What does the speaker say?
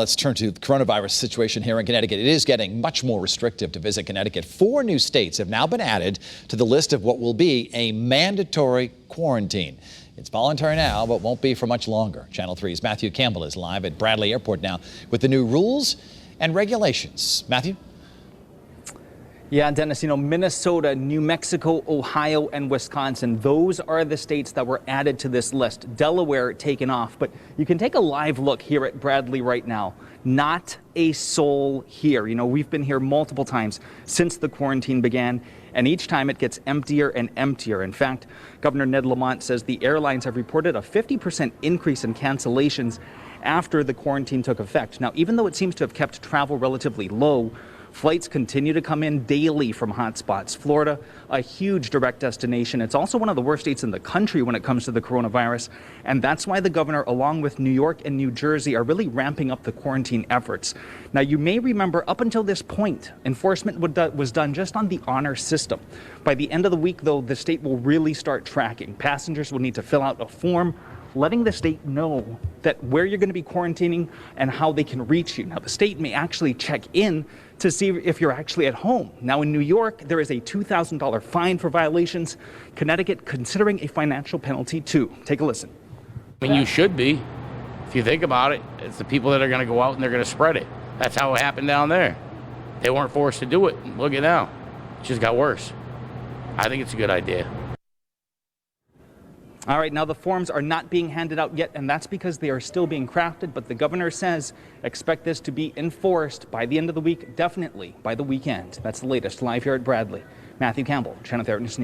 Let's turn to the coronavirus situation here in Connecticut. It is getting much more restrictive to visit Connecticut. 4 new states have now been added to the list of what will be a mandatory quarantine. It's voluntary now, but won't be for much longer. Channel 3's Matthew Campbell is live at Bradley Airport now with the new rules and regulations. Matthew? Yeah, Dennis, Minnesota, New Mexico, Ohio, and Wisconsin, those are the states that were added to this list. Delaware taken off, but you can take a live look here at Bradley right now. Not a soul here. We've been here multiple times since the quarantine began, and each time it gets emptier and emptier. In fact, Governor Ned Lamont says the airlines have reported a 50% increase in cancellations after the quarantine took effect. Now, even though it seems to have kept travel relatively low, flights continue to come in daily from hotspots. Florida, a huge direct destination. It's also one of the worst states in the country when it comes to the coronavirus. And that's why the governor, along with New York and New Jersey, are really ramping up the quarantine efforts. Now, you may remember up until this point, enforcement was done just on the honor system. By the end of the week, though, the state will really start tracking. Passengers will need to fill out a form letting the state know that where you're going to be quarantining and how they can reach you. Now, the state may actually check in to see if you're actually at home. Now, in New York, there is a $2,000 fine for violations. Connecticut considering a financial penalty, too. Take a listen. I mean, you should be. If you think about it, it's the people that are going to go out and they're going to spread it. That's how it happened down there. They weren't forced to do it. Look at now. It just got worse. I think it's a good idea. All right, now the forms are not being handed out yet, and that's because they are still being crafted. But the governor says expect this to be enforced by the end of the week, definitely by the weekend. That's the latest live here at Bradley. Matthew Campbell, Channel 3 News.